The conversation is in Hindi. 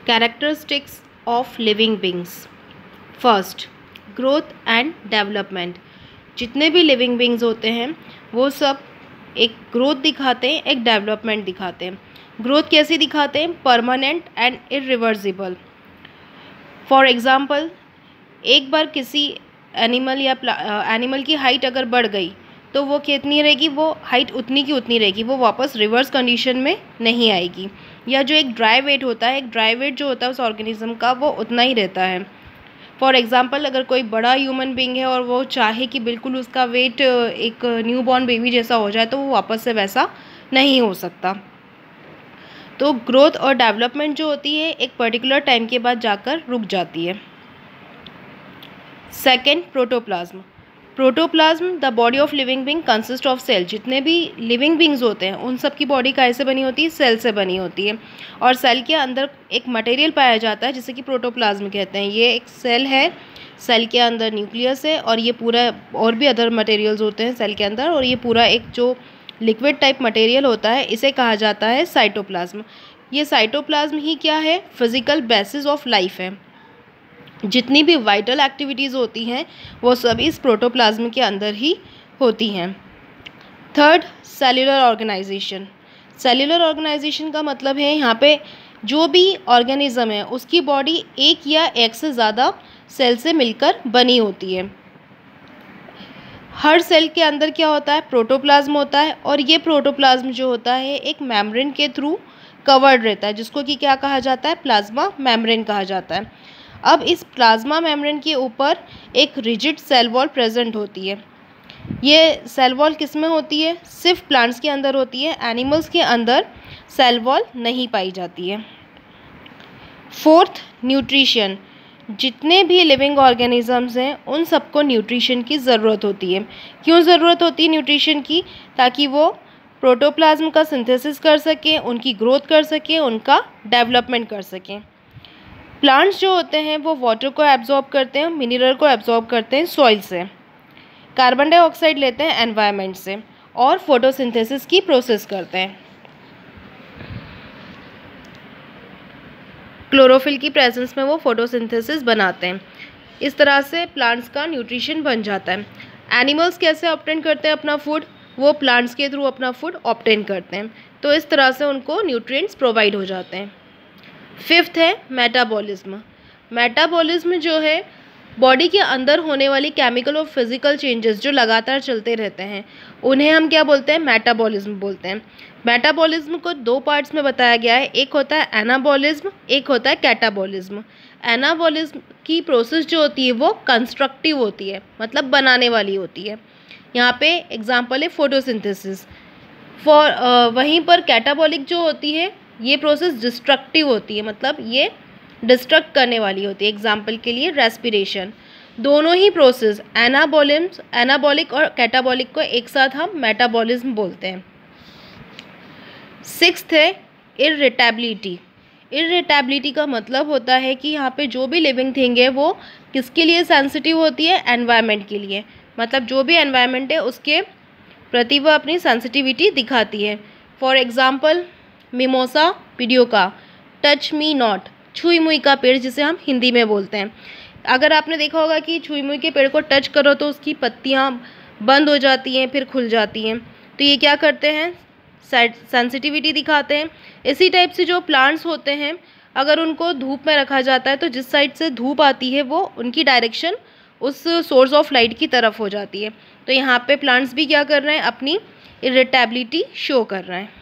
Characteristics of living beings. First, growth and development. जितने भी लिविंग बींग्स होते हैं वो सब एक ग्रोथ दिखाते हैं, एक डेवलपमेंट दिखाते हैं। ग्रोथ कैसी दिखाते हैं? Permanent and irreversible. For example, एक बार किसी एनिमल या एनिमल की हाइट अगर बढ़ गई तो वो कितनी रहेगी? वो हाइट उतनी की उतनी रहेगी, वो वापस रिवर्स कंडीशन में नहीं आएगी। या जो एक ड्राई वेट होता है, एक ड्राई वेट जो होता है उस ऑर्गेनिज्म का, वो उतना ही रहता है। फॉर एग्ज़ाम्पल, अगर कोई बड़ा ह्यूमन बीइंग है और वो चाहे कि बिल्कुल उसका वेट एक न्यू बॉर्न बेबी जैसा हो जाए तो वो वापस से वैसा नहीं हो सकता। तो ग्रोथ और डेवलपमेंट जो होती है एक पर्टिकुलर टाइम के बाद जाकर रुक जाती है। Second, protoplasm. Protoplasm, the body of living being consist of cell. जितने भी लिविंग बींग्स होते हैं उन सब की बॉडी कैसे बनी होती है? सेल से बनी होती है। और सेल के अंदर एक मटेरियल पाया जाता है जिसे कि प्रोटोप्लाज्म कहते हैं। ये एक सेल है, सेल के अंदर न्यूक्लियस है और ये पूरा, और भी अदर मटेरियल्स होते हैं सेल के अंदर, और ये पूरा एक जो लिक्विड टाइप मटेरियल होता है इसे कहा जाता है साइटोप्लाज्म। ये साइटोप्लाज्म ही क्या है? फिजिकल बेसिस ऑफ लाइफ है। जितनी भी वाइटल एक्टिविटीज़ होती हैं वो सब इस प्रोटोप्लाज्म के अंदर ही होती हैं। Third, cellular organisation. Cellular organisation का मतलब है यहाँ पे जो भी ऑर्गेनिज्म है उसकी बॉडी एक या एक से ज़्यादा सेल से मिलकर बनी होती है। हर सेल के अंदर क्या होता है? प्रोटोप्लाज्म होता है, और ये प्रोटोप्लाज्म जो होता है एक मेम्ब्रेन के थ्रू कवर्ड रहता है जिसको कि क्या कहा जाता है? प्लाज्मा मेम्ब्रेन कहा जाता है। अब इस प्लाज्मा मेम्ब्रेन के ऊपर एक रिजिड सेल वॉल प्रेजेंट होती है। ये सेल वॉल किस में होती है? सिर्फ प्लांट्स के अंदर होती है, एनिमल्स के अंदर सेल वॉल नहीं पाई जाती है। Fourth, nutrition. जितने भी लिविंग ऑर्गेनिजम्स हैं उन सबको न्यूट्रिशन की ज़रूरत होती है। क्यों ज़रूरत होती है न्यूट्रिशन की? ताकि वो प्रोटोप्लाज्म का सिंथेसिस कर सकें, उनकी ग्रोथ कर सकें, उनका डेवलपमेंट कर सकें। प्लांट्स जो होते हैं वो वाटर को एब्जॉर्ब करते हैं, मिनरल को एब्जॉर्ब करते हैं सॉइल से, कार्बन डाइऑक्साइड लेते हैं एनवायरनमेंट से, और फोटोसिंथेसिस की प्रोसेस करते हैं। क्लोरोफिल की प्रेजेंस में वो फोटोसिंथेसिस बनाते हैं। इस तरह से प्लांट्स का न्यूट्रिशन बन जाता है। एनिमल्स कैसे ऑब्टेन करते हैं अपना फूड? वो प्लांट्स के थ्रू अपना फूड ऑब्टेन करते हैं। तो इस तरह से उनको न्यूट्रिएंट्स प्रोवाइड हो जाते हैं। फिफ्थ है मेटाबॉलिज्म। मेटाबॉलिज्म जो है बॉडी के अंदर होने वाली केमिकल और फिजिकल चेंजेस जो लगातार चलते रहते हैं उन्हें हम क्या बोलते हैं? मेटाबॉलिज्म बोलते हैं। मेटाबॉलिज्म को दो पार्ट्स में बताया गया है, एक होता है एनाबॉलिज्म, एक होता है कैटाबॉलिज्म। एनाबॉलिज्म की प्रोसेस जो होती है वो कंस्ट्रक्टिव होती है, मतलब बनाने वाली होती है। यहाँ पे एग्जाम्पल है फोटोसिंथेसिस। वहीं पर कैटाबॉलिक जो होती है ये प्रोसेस डिस्ट्रक्टिव होती है, मतलब ये डिस्ट्रक्ट करने वाली होती है। एग्जाम्पल के लिए रेस्पिरेशन। दोनों ही प्रोसेस एनाबॉलिक और कैटाबॉलिक को एक साथ हम मेटाबॉलिज्म बोलते हैं। सिक्स्थ है इरिटेबिलिटी। इरिटेबिलिटी का मतलब होता है कि यहाँ पे जो भी लिविंग थिंग है वो किसके लिए सेंसिटिव होती है? एनवायरनमेंट के लिए। मतलब जो भी एनवायरनमेंट है उसके प्रति वह अपनी सेंसिटिविटी दिखाती है। For example, mimosa pudica, touch me not, छुई मुई का पेड़ जिसे हम हिंदी में बोलते हैं। अगर आपने देखा होगा कि छुई मुई के पेड़ को टच करो तो उसकी पत्तियां बंद हो जाती हैं फिर खुल जाती हैं, तो ये क्या करते हैं? सेंसिटिविटी दिखाते हैं। इसी टाइप से जो प्लांट्स होते हैं अगर उनको धूप में रखा जाता है तो जिस साइड से धूप आती है वो उनकी डायरेक्शन उस सोर्स ऑफ लाइट की तरफ हो जाती है। तो यहाँ पे प्लांट्स भी क्या कर रहे हैं? अपनी इरिटेबिलिटी शो कर रहे हैं।